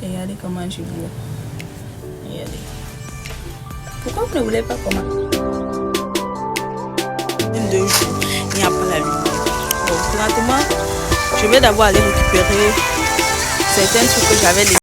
Regardez comment je bois. Regardez. Pourquoi vous ne voulez pas comment? 2 jours, il n'y a pas la lumière. Donc, présentement, je vais d'abord aller récupérer certains trucs que j'avais laissés.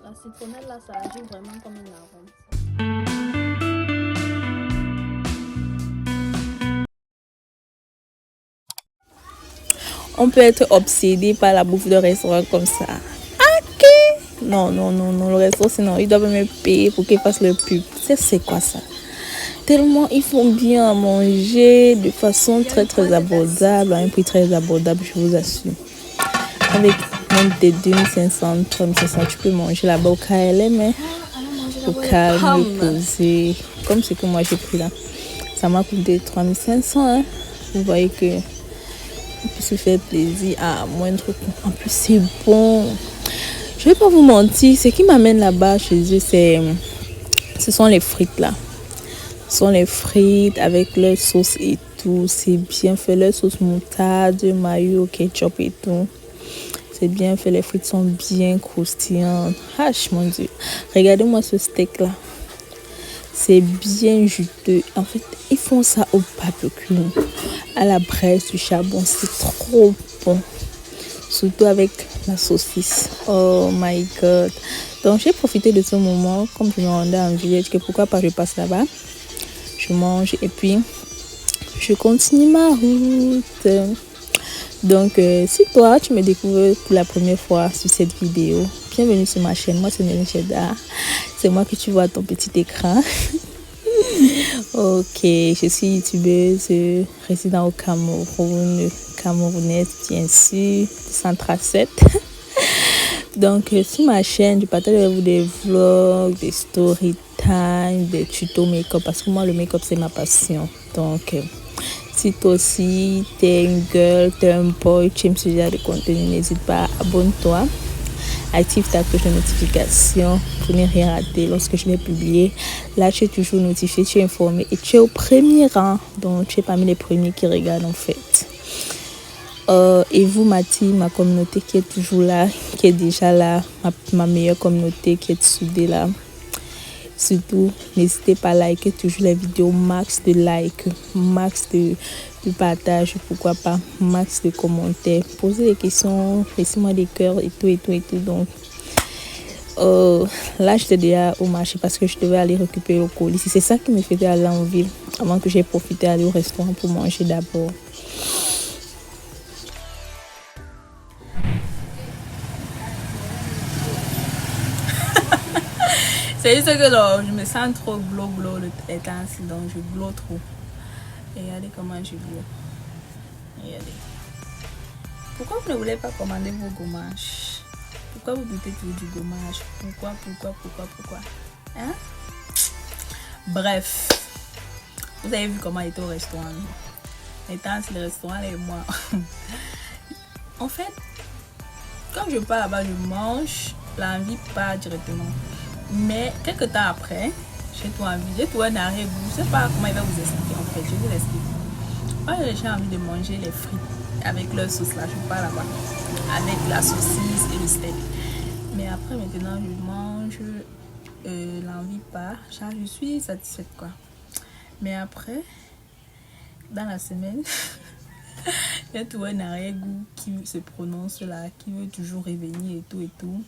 La citronnelle là, ça agit vraiment comme un arôme. On peut être obsédé par la bouffe de restaurant comme ça. Ok. Non, non, non, non, le restaurant, sinon, ils doivent me payer pour qu'ils fassent le pub. C'est quoi ça? Tellement ils font bien à manger de façon très très abordable, à un prix très abordable, je vous assure. Avec même des 2500, 3500, tu peux manger là-bas au KLM, hein, au calme, posé, comme ce que moi j'ai pris là. Ça m'a coûté 3500, hein. Vous voyez que on peut se faire plaisir à moindre coût. En plus, c'est bon. Je vais pas vous mentir, ce qui m'amène là-bas chez eux, ce sont les frites là. Ce sont les frites avec leur sauce et tout. C'est bien fait, leur sauce moutarde, mayo, ketchup et tout. C'est bien fait, les frites sont bien croustillantes. Ah, mon Dieu. Regardez-moi ce steak là. C'est bien juteux. En fait, ils font ça au barbecue, à la braise du charbon. C'est trop bon. Surtout avec la saucisse. Oh my god. Donc, j'ai profité de ce moment. Comme je me rendais en Villette, que pourquoi pas je passe là-bas. Je mange et puis je continue ma route. Donc, si toi, tu me découvres pour la première fois sur cette vidéo, bienvenue sur ma chaîne. Moi, c'est Nelly Cheddar. C'est moi que tu vois à ton petit écran. Ok, je suis youtubeuse résidant au Cameroun, camerounaise bien sûr, Centra7. Donc sur ma chaîne, je partage avec vous des vlogs, des story time, des tutos make-up parce que moi le make-up c'est ma passion. Donc si toi aussi t'es une girl, t'es un boy, tu aimes ce genre de contenu, n'hésite pas, abonne-toi. Active ta cloche de notification pour ne rien rater lorsque je vais publier. Là, tu es toujours notifié, tu es informé et tu es au premier rang. Donc, tu es parmi les premiers qui regardent en fait. Et vous, ma team, ma communauté qui est toujours là, qui est déjà là, ma meilleure communauté qui est soudée là. Surtout, n'hésitez pas à liker toujours les vidéos, max de likes, max de partage, pourquoi pas, max de commentaires. Posez des questions, laissez-moi des cœurs et tout, et tout, et tout. Donc, là, j'étais déjà au marché parce que je devais aller récupérer le colis. C'est ça qui me faisait aller en ville avant que j'ai profité d'aller au restaurant pour manger d'abord. C'est juste que là, je me sens trop glow le temps-ci, donc je glow trop. Regardez comment je glow. Regardez. Pourquoi vous ne voulez pas commander vos gommages? Pourquoi vous doutez toujours du gommage? Pourquoi? Hein? Bref. Vous avez vu comment il était au restaurant. Étant le restaurant et moi. En fait, quand je pars là-bas, je mange, l'envie part directement. Mais quelques temps après, j'ai tout envie, j'ai tout un arrière-goût. Je ne sais pas comment il va vous expliquer en fait. Je vous explique. Quand j'ai envie de manger les frites avec leur sauce là, je pars là-bas avec la saucisse et le steak. Mais après maintenant, je mange, l'envie part. Je suis satisfaite quoi. Mais après, dans la semaine, il y a tout un arrière-goût qui se prononce là, qui veut toujours revenir et tout.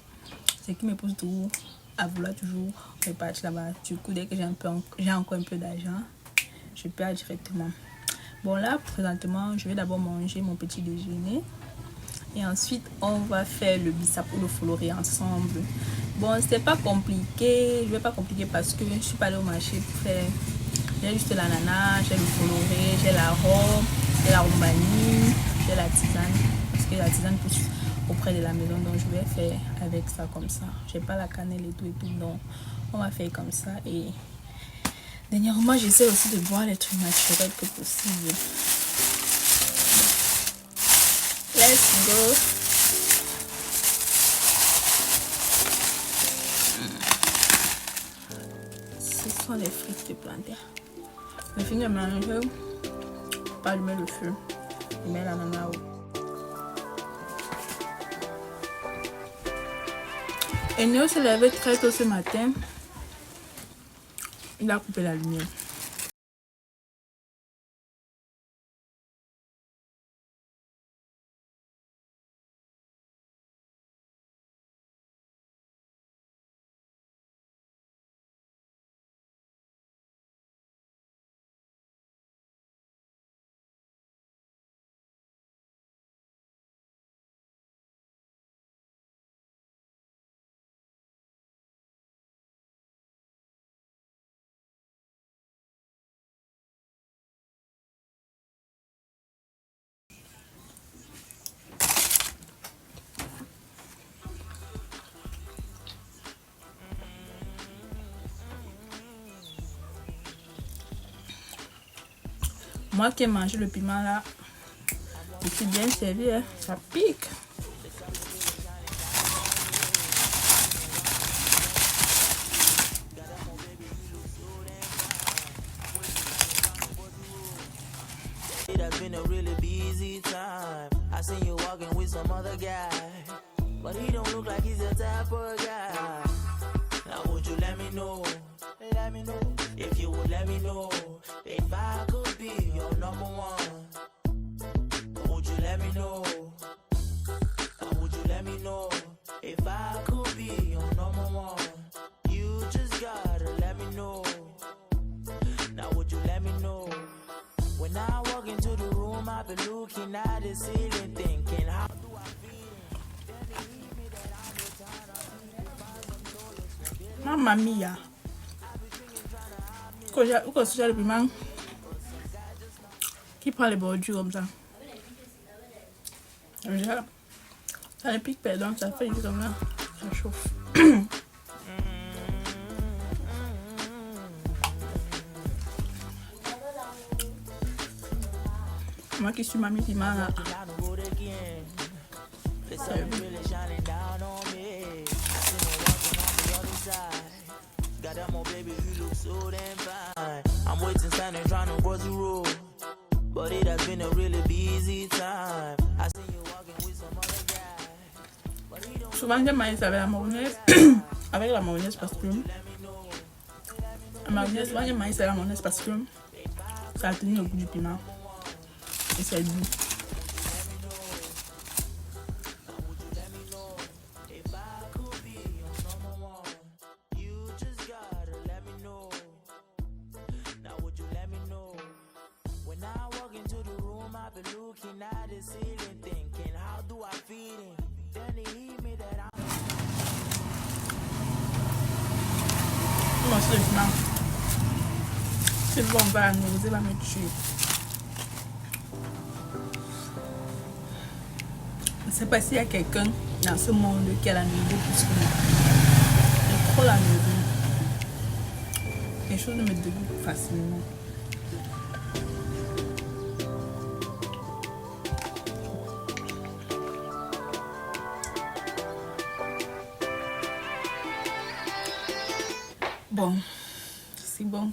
C'est qui me pousse toujours à vouloir toujours repartir là-bas. Du coup, dès que j'ai encore un peu d'argent, je pars directement. Bon là, présentement, je vais d'abord manger mon petit déjeuner. Et ensuite, on va faire le bissap ou le foloré ensemble. Bon, c'est pas compliqué. Je vais pas compliquer parce que je suis pas allée au marché pour faire. J'ai juste l'ananas, j'ai le coloré, j'ai la robe, j'ai la rombanie, j'ai la tisane. Parce que la tisane pousse auprès de la maison. Donc je vais faire avec ça comme ça. J'ai pas la cannelle et tout. Donc on va faire comme ça. Et dernièrement, j'essaie aussi de boire les trucs naturels que possible. Let's go. Ce sont les frites de planter. Je finis de manger, pas allumer le feu. Je mets l'ananas. Et Néo s'est levé très tôt ce matin. Il a coupé la lumière. Moi qui ai mangé le piment là, je suis bien servi, hein. Ça pique. It's been a really busy time. I seen you walking with some other guy, but he don't look like he's the type of guy. Now would you let me know? Let me know. If you would let me know, if I could be your number one. Would you let me know? Would you let me know? If I could be your number one. You just gotta let me know. Now would you let me know? When I walk into the room, I've been looking at the ceiling, thinking, how do I feel? Mamma mia. Pourquoi c'est le piment qui prend les bordures comme ça? Déjà, ça ne pique pas, donc ça fait comme là. Ça chauffe. Moi qui suis mamie piment là. I'm waiting, standing, trying to cross the road, but it has been a really busy time. I see you walking with some other guy. Souvent j'aime maïs avec la mayonnaise. Avec la mayonnaise parce que la mayonnaise, souvent j'aime maïs avec la mayonnaise parce que ça a tenu le goût du piment. Et c'est doux. Le piment. C'est bon, on va nous va me tuer. Je ne sais pas s'il y a quelqu'un dans ce monde qui a la nourriture plus que moi. J'ai trop la nourriture. Les choses me dégoûtent facilement. Bon, c'est bon.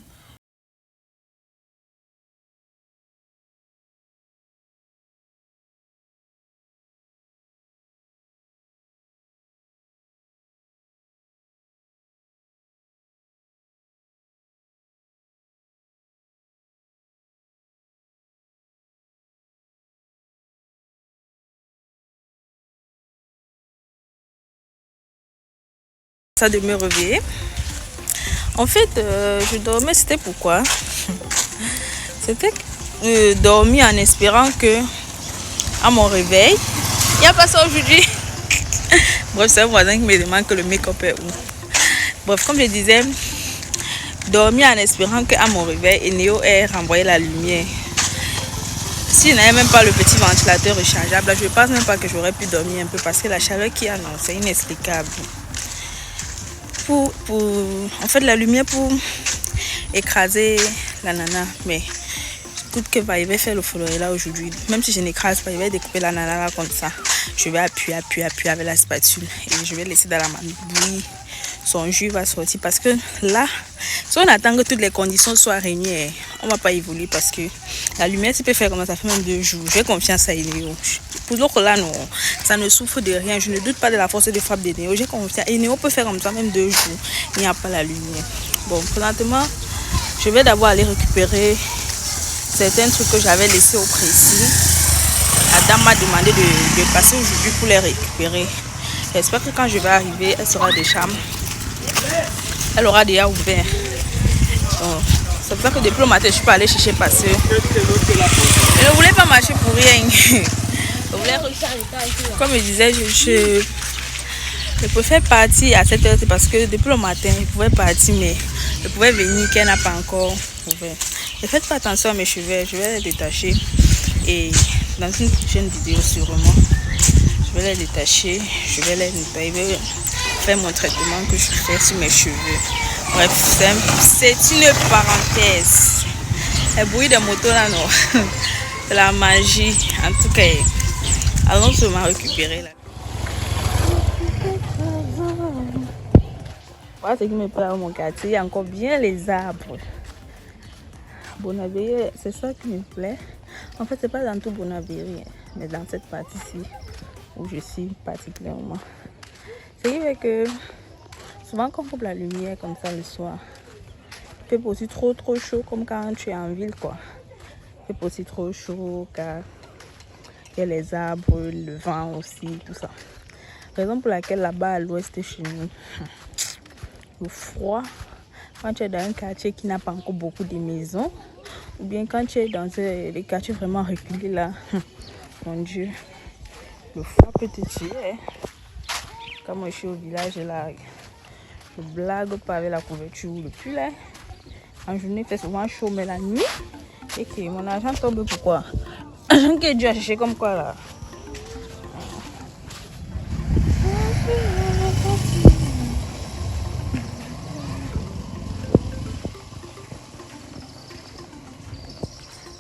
Ça de me réveiller. En fait, je dormais, c'était pourquoi? C'était dormir en espérant que à mon réveil, il n'y a pas ça aujourd'hui. Bref, c'est un voisin qui me demande que le make-up est où. Bref, comme je disais, dormir en espérant qu'à mon réveil, Eneo ait renvoyé la lumière. Si je n'avais même pas le petit ventilateur rechargeable, je ne pense même pas que j'aurais pu dormir un peu parce que la chaleur qu'il y a, non, c'est inexplicable. En fait, la lumière pour écraser la nana, mais écoute que va, il va faire le follower là aujourd'hui. Même si je n'écrase pas, il va découper la nana là comme ça. Je vais appuyer avec la spatule et je vais laisser dans la bouillie. Son jus va sortir parce que là, si on attend que toutes les conditions soient réunies, on ne va pas évoluer parce que la lumière, tu peux faire comme ça fait même 2 jours. J'ai confiance à Eneo. Pour l'autre là, non, ça ne souffre de rien. Je ne doute pas de la force de frappe d'Eneo. J'ai confiance. Eneo peut faire comme ça même 2 jours. Il n'y a pas la lumière. Bon, présentement, je vais d'abord aller récupérer certains trucs que j'avais laissés au précis. La dame m'a demandé de passer aujourd'hui pour les récupérer. J'espère que quand je vais arriver, elle sera déjà. Elle aura déjà ouvert. C'est pour ça que depuis le matin, je suis pas allée chercher passer. Je ne voulais pas marcher pour rien. Comme je disais, je préfère partir à 7h parce que depuis le matin, je pouvais partir, mais je pouvais venir qu'elle n'a pas encore ouvert. Ne faites pas attention à mes cheveux, je vais les détacher. Et dans une prochaine vidéo, sûrement, je vais les détacher, je vais les nettoyer, je vais faire mon traitement que je fais sur mes cheveux. Bref, c'est une parenthèse. Le bruit des motos là, non. C'est la magie. En tout cas, allons seulement récupérer là. Voilà ce qui me plaît dans mon quartier. Il y a encore bien les arbres. Bonaviri, c'est ça qui me plaît. En fait, c'est pas dans tout Bonaviri, mais dans cette partie-ci où je suis particulièrement. Ce qui fait que souvent quand on coupe la lumière comme ça le soir, il fait pas aussi trop chaud comme quand tu es en ville quoi. Il fait pas aussi trop chaud car il y a les arbres, le vent aussi, tout ça. Raison pour laquelle là-bas à l'ouest chez nous, le froid, quand tu es dans un quartier qui n'a pas encore beaucoup de maisons, ou bien quand tu es dans des quartiers vraiment reculés là, mon Dieu, le froid peut te tuer. Quand moi je suis au village là, je blague pas avec la couverture ou le pull. En journée il fait souvent chaud, mais la nuit, et que mon argent tombe pourquoi? L'argent que Dieu a cherché comme quoi là.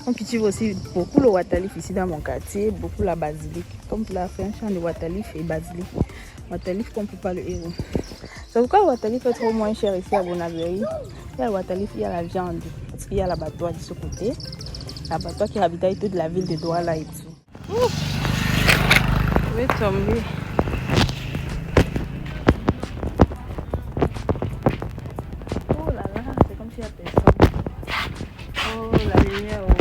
On cultive aussi beaucoup le waterleaf ici dans mon quartier, beaucoup la basilic. Comme tu l'as fait un champ de waterleaf et basilic. Waterleaf qu'on ne peut pas le héros. C'est pourquoi le waterleaf est trop moins cher ici à Bonaviri. Il y a le waterleaf, il y a la viande. Parce qu'il y a l'abattoir de ce côté. L'abattoir qui ravitaille toute la ville de Douala et tout. Ouf, je vais tomber. Oh là là, c'est comme s'il y a personne. Oh la lumière, oh.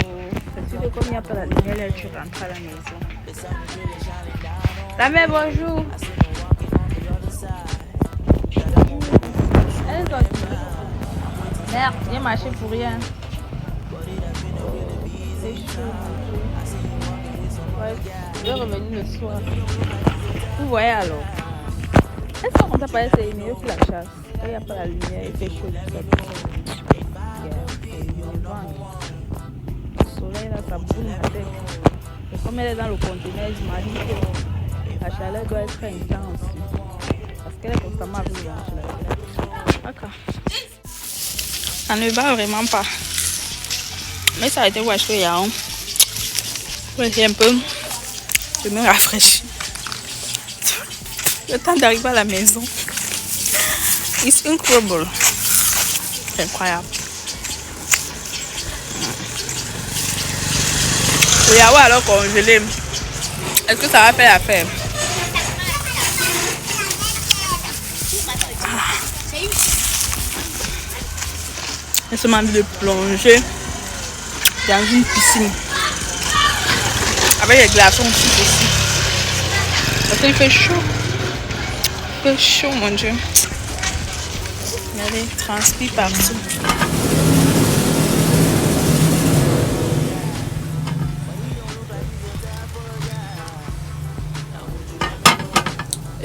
C'est sûr que comme il n'y a pas la lumière, là, tu rentres à la maison. La mère, bonjour. Elle est sortie. Merde, viens marcher pour rien. C'est chaud. Ouais, je vais revenir le soir. Vous voyez alors. Est-ce qu'on t'a parlé, c'est mieux que la chasse. Quand il n'y a pas la lumière, il fait chaud. Le soleil là, ça brûle ma tête. Et comme elle est dans le conteneur, j'imagine que la chaleur doit être intense. Parce qu'elle est constamment avec la chaleur. D'accord. Ça ne va vraiment pas. Mais ça a été wash il y a un. J'ai un peu. Je me rafraîchis. Le temps d'arriver à la maison. It's incredible. C'est incroyable. Le yaourt alors congelé. Est-ce que ça va faire l'affaire? J'ai seulement envie de plonger dans une piscine. Avec les glaçons aussi possible. Parce qu'il fait chaud. Il fait chaud, mon Dieu. Regardez, il transpire partout.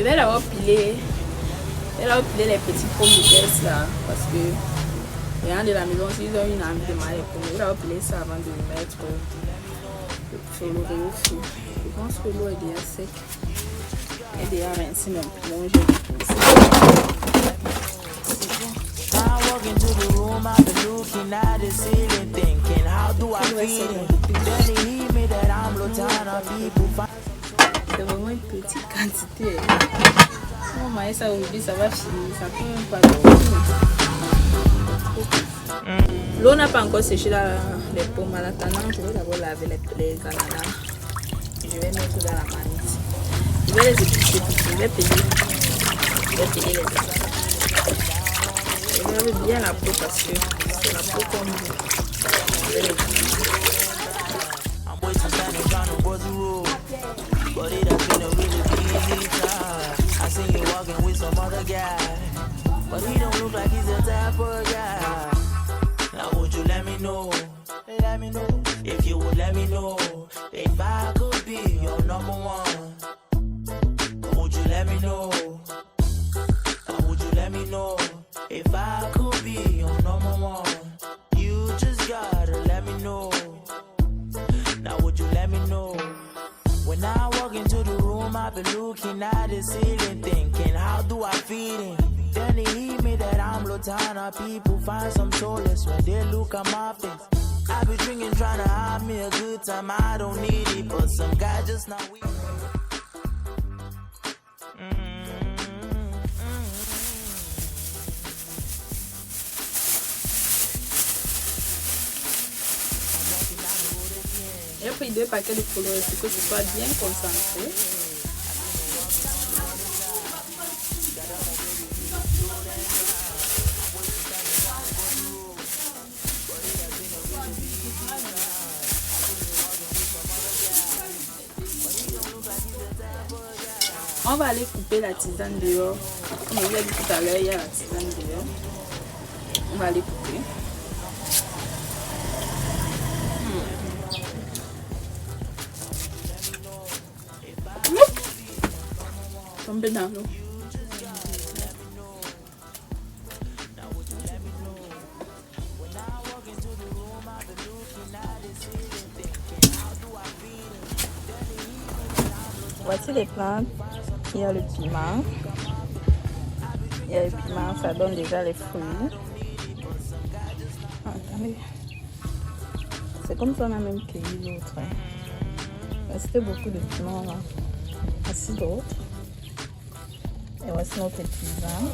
Je vais d'abord piler. Je vais d'abord piler les petits pommes de terre là. Parce que les gens de la maison, s'ils ont une envie de manger les pommes, je vais d'abord piler ça avant de le mettre sur le riz au feu. Je pense que l'eau est déjà sec. Elle est déjà rincée même. Donc je vais I walk into the room, I've been looking at the ceiling, thinking, how do I feel it? Then he hit me that I'm low down on people. c'est vraiment une petite quantité. On va manger ça aujourd'hui, ça va finir. Ça peut même pas dormir. L'eau n'a pas encore séché les pommes. En attendant, je vais d'abord laver les ananas. Je vais mettre dans la manette. Je vais les éplucher tout. Je vais peler les ananas. Je vais laver bien la peau parce que c'est la peau qu'on veut. Je vais les I'm waiting standing trying to cross the road, but it has been a really busy time. I seen you walking with some other guy, but he don't look like he's the type of guy. Now would you let me know? Let me know. If you would let me know, if I could be your number one. Would you let me know? Would you let me know? If I could be your number one. You just gotta let me know. Now would you let me know? When I walk into the room, I've been looking at the ceiling, thinking, how do I feel it? Then it hit me that I'm low down on people, find some solace when they look at my face. I be drinking, trying to have me a good time, I don't need it, but some guy just not with me. J'ai pris 2 paquets de colorés pour que ce soit bien concentré. On va aller couper la tisane dehors. Comme je vous l'ai dit tout à l'heure, il y a la tisane dehors. On va aller couper. Tomber dans l'eau. Voici les plantes. Il y a le piment. Il y a le piment, ça donne déjà les fruits. Attendez. C'est comme ça on a même cueilli l'autre. C'était beaucoup de piment là. Voici d'autres. Et voici notre tisane.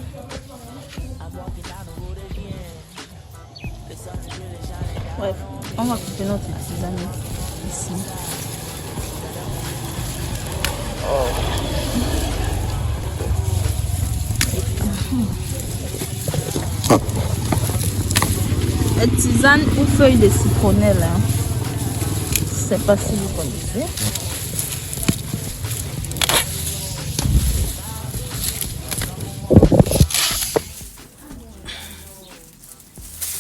Bref, on va couper notre tisane ici. La tisane ou feuille de citronnelle. Hein. Je ne sais pas si vous connaissez.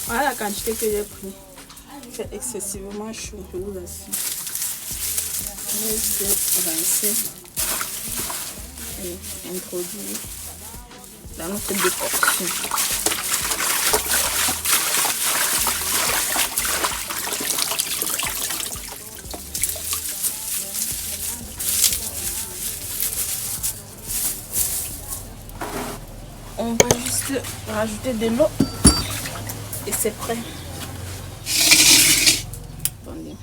Voilà la quantité que j'ai pris. C'est excessivement chaud, je vous assure. Je vais essayer de rincer et introduire dans notre décoction. On va juste rajouter de l'eau et c'est prêt. Attendez.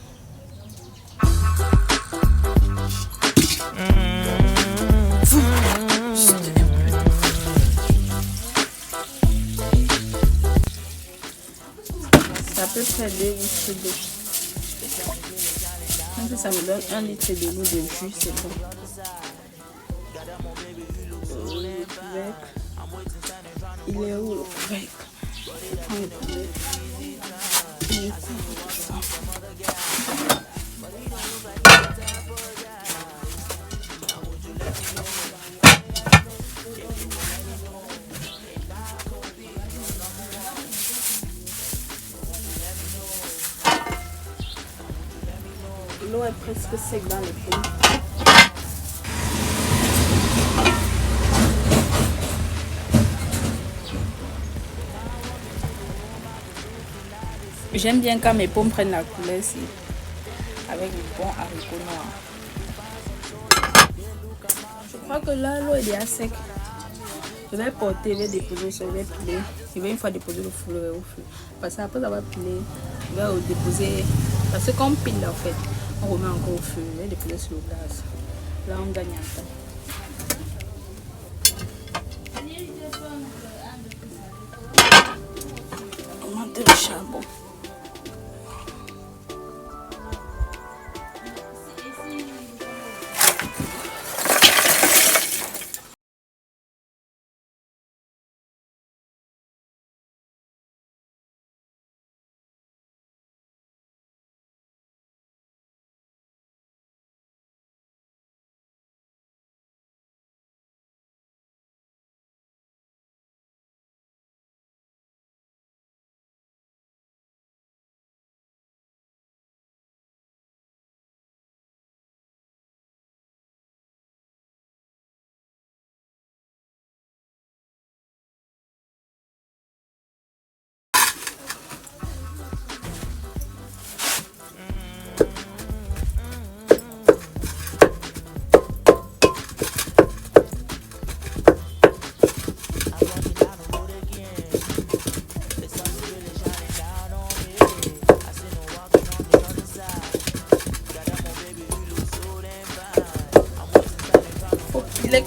C'est à peu près 2 litres d'eau. Même si ça me donne 1 litre de l'eau de jus, c'est bon. Le couvercle. Il est où le couvercle? Je prends le couvercle. Je couvre tout ça. L'eau est presque sec dans les pommes. J'aime bien quand mes pommes prennent la couleur ici, avec le bon haricot noir. Je crois que là, l'eau est déjà sec. Je vais porter, je vais déposer au sol, je vais piler. Je vais une fois déposer le feu au feu. Parce qu'après avoir pilé, je vais déposer. Parce que quand on pile là, en fait, on remet encore au feu. Je vais déposer sur le gaz. Là, on gagne un temps. Augmenter le charbon.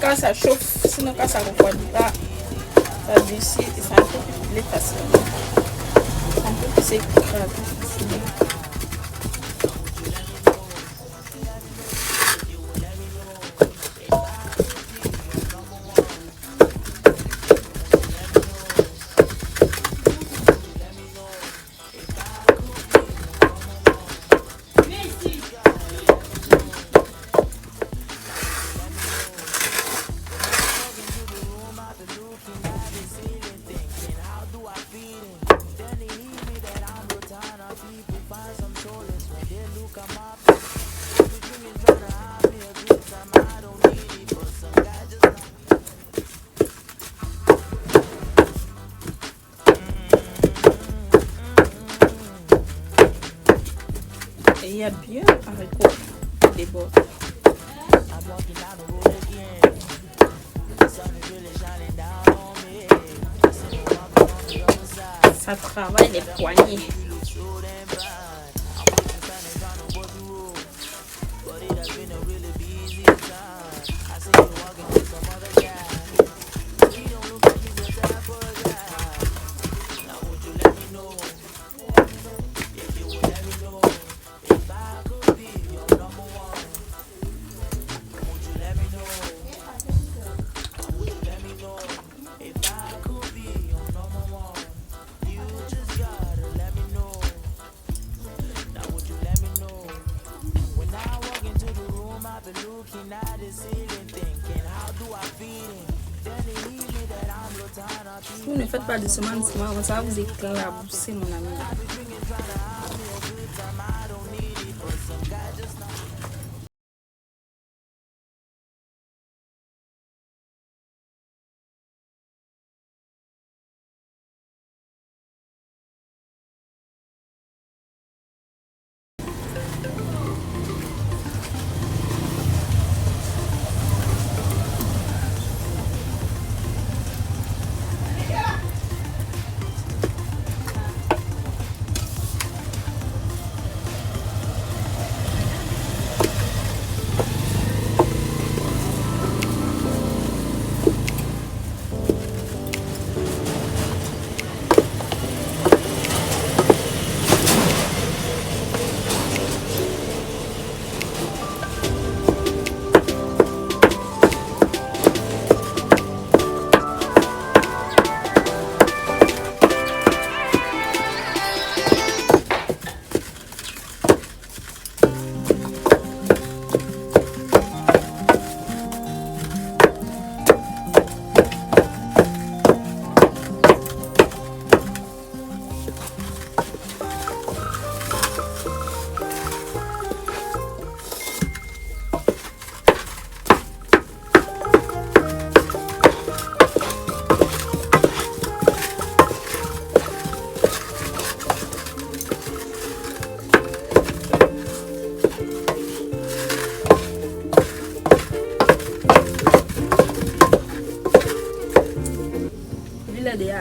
Quand ça chauffe, sinon quand ça ne refroidit pas, ça dessus et ça peut piler facilement. On peut que c'est grave facilement. Et il y a bien un haricot des bords. Ça travaille les poignets. Vous ne faites pas de semences, ça va vous éclabousser, mon ami.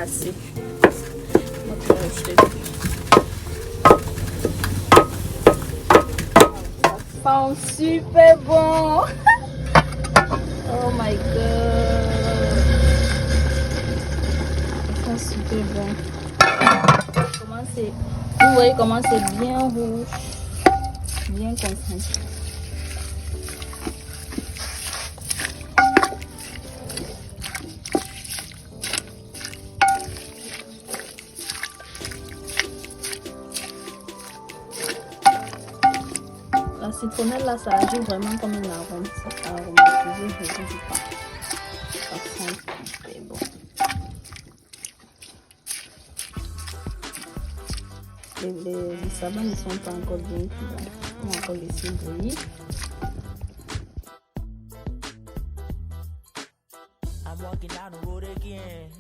assez. Donc, je te dis. Ça sent super bon. Oh my god. Ça sent super bon. Vous voyez comment c'est bien rouge, bien concentré. La citronnelle là, ça agit vraiment comme un arôme. C'est aromatisé, je ne dis pas. Ça sent super bon. Les sablons ne sont pas encore bien cuits. On va encore laisser bouillir. I'm walking down the road again.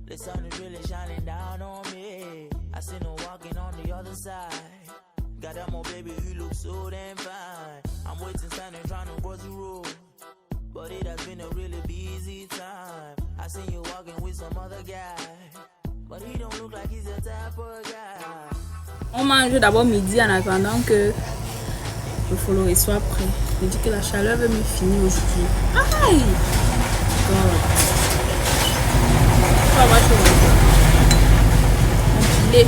The sun is really shining down on me. I see no walking on the other side. Got that more baby, you look so damn fine. I'm waiting, standing, trying to cross the road. But it has been a really busy time. I seen you walking with some other guy. But he don't look like he's the type of guy. On mange d'abord midi en attendant que le follower soit prêt. Je dis que la chaleur veut me finir aujourd'hui. Aïe! God. Ça va chaud. Empilé.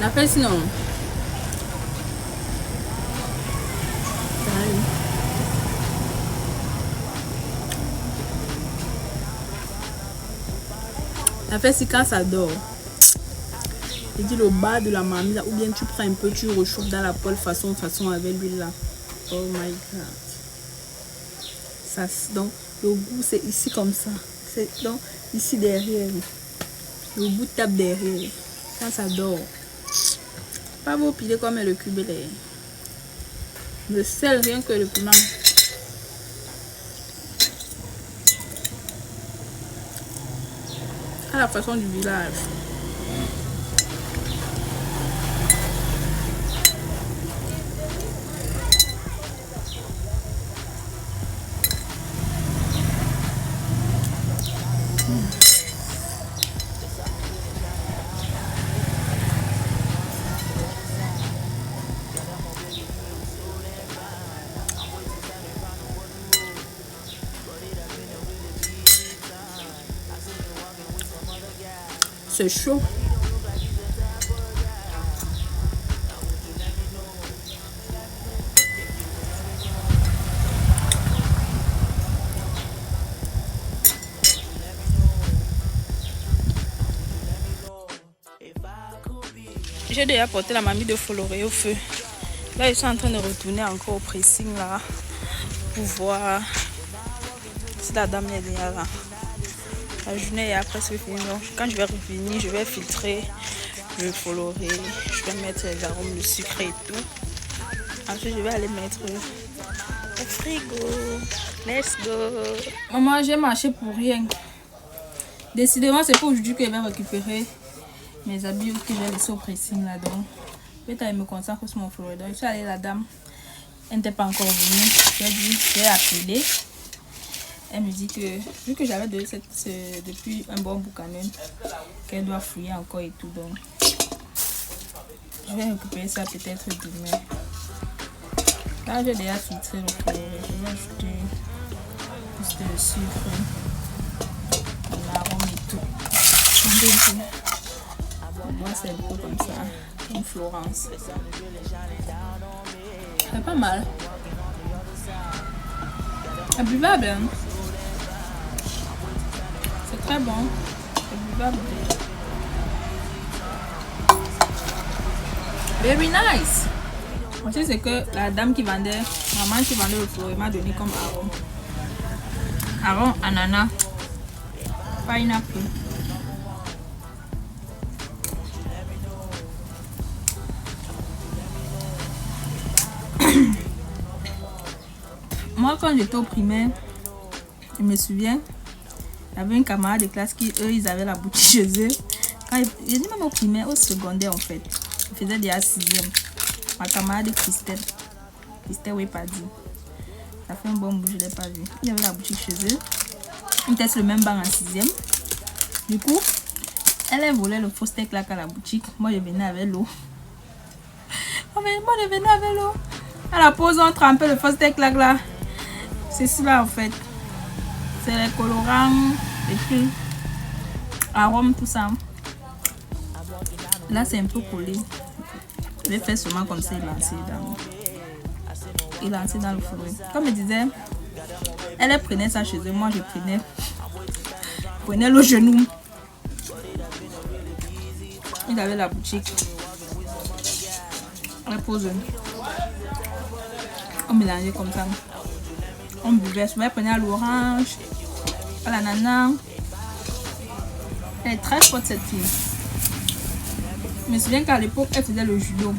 La fait sinon. La fait si quand ça dort. Je dis le bas de la marmite ou bien tu prends un peu, tu réchauffes dans la poêle façon avec l'huile là. Oh my god. Ça, donc le goût c'est ici comme ça. C'est donc ici derrière. Le goût tape derrière. Quand ça dort. Pas beau piler comme le cube là. Le sel rien que le piment. À la façon du village. C'est chaud. J'ai déjà porté la mamie de Foloré au feu. Là, ils sont en train de retourner encore au pressing là pour voir si la dame est déjà là. La journée est presque finie. Donc, quand je vais revenir, je vais filtrer le Foloré. Je vais mettre les arômes, le sucre et tout. Ensuite, je vais aller mettre au frigo. Let's go. Maman, j'ai marché pour rien. Décidément, c'est pas aujourd'hui que je vais récupérer mes habits que j'ai laissés au pressing là. Donc, peut-être me concentrer sur mon Foloré. Donc, je suis allée, la dame, elle n'était pas encore venue. J'ai dit, je vais appeler. Elle me dit que, vu que j'avais donné depuis un bon bout quand même, qu'elle doit fouiller encore et tout, donc je vais récupérer ça peut-être demain. Là, j'ai déjà filtré le Foloré, je vais ajouter plus de sucre, l'arôme et tout. Moi, c'est un peu comme ça, comme Florence. C'est pas mal. C'est buvable, hein? C'est très bon. C'est buvable. Very nice. En fait, c'est que la dame qui vendait, maman qui vendait le Foloré m'a donné comme arôme. Arôme ananas, pineapple. Moi, quand j'étais au primaire, je me souviens, il y avait un camarade de classe qui, eux, ils avaient la boutique chez eux. J'ai dit même au primaire, au secondaire en fait. Je faisais déjà 6e. Ma camarade Christelle Wepadi. Ça fait un bon bout, je ne l'ai pas vu. Il y avait la boutique chez eux. On teste le même banc en 6e. Du coup, elle volait le faux steak là à la boutique. Moi, je venais avec l'eau. À la pause, on trempait le faux steak là. C'est cela en fait. C'est les colorants, les trucs, arômes, tout ça. Là, c'est un peu collé. Je vais faire seulement comme ça et lancer dans le four. Comme je disais, elle prenait ça chez eux. Moi, je prenais le genou. Il avait la boutique. On pose. On mélangeait comme ça. On buvait. Souvent, elle prenait à l'orange, à l'ananas. Elle est très forte cette fille. Je me souviens qu'à l'époque, elle faisait le judo.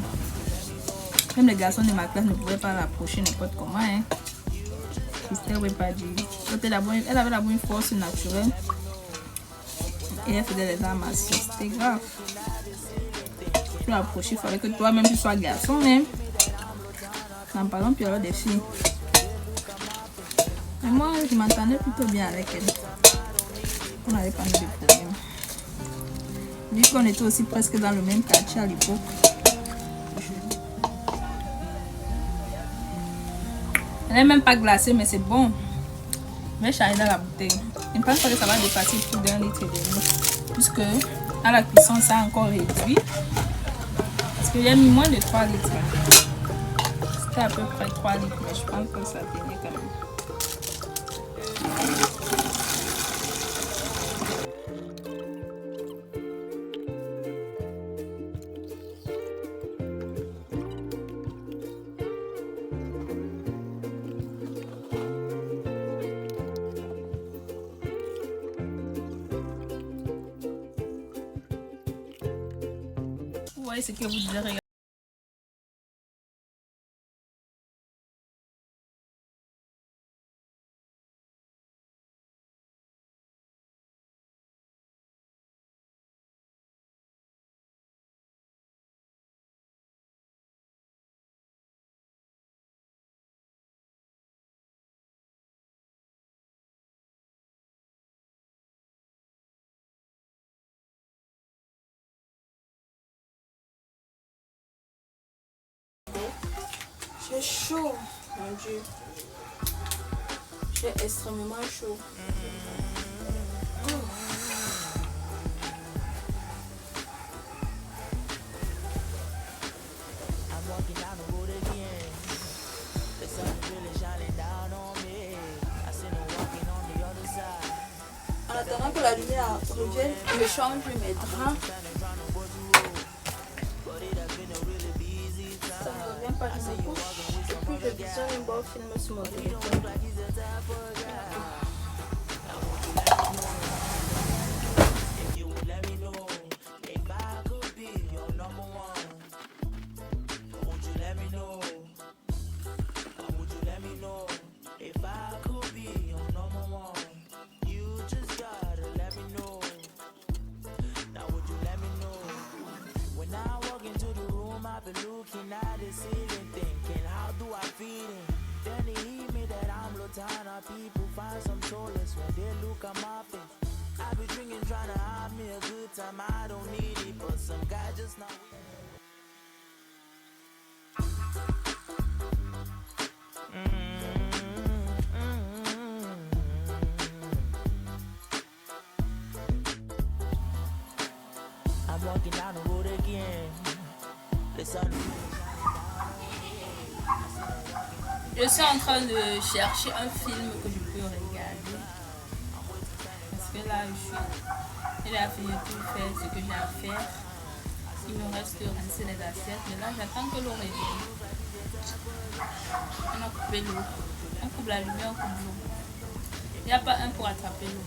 Même les garçons de ma classe ne pouvaient pas l'approcher n'importe comment. Hein. Christelle ne pas dire. Elle avait la bonne force naturelle. Et elle faisait les arts martiaux. C'était grave. Pour l'approcher, il fallait que toi-même tu sois garçon. Hein. N'en parlons plus alors des filles. Mais moi, je m'entendais plutôt bien avec elle. On n'avait pas mis de problème. Vu qu'on était aussi presque dans le même quartier à l'époque. Elle n'est même pas glacée, mais c'est bon. Je vais charger dans la bouteille. Je ne pense pas que ça va dépasser plus d'1 litre et demi. Puisque à la cuisson, ça a encore réduit. Parce que j'ai mis moins de 3 litres. C'était à peu près 3 litres, mais je pense que ça tenait quand même. Vous voyez ce que vous devez regarder. J'ai chaud, mon Dieu. J'ai extrêmement chaud. En attendant que la lumière revienne, je change mes draps. Ça ne revient pas, je me couche. Et puis je visionne un bon film sur mon téléphone. Looking at the ceiling, thinking, how do I feel it? Then it hit me that I'm low down. People find some solace when they look at my face. I be drinking, trying to have me a good time. I don't need it, but some guy just not. I'm walking down the road again. Je suis en train de chercher un film que je peux regarder. Parce que là, j'ai fini de tout faire ce que j'ai à faire. Il me reste rincer les assiettes. Mais là, j'attends que l'eau revienne. On a coupé l'eau. On coupe la lumière, on coupe l'eau. Il n'y a pas un pour attraper l'autre.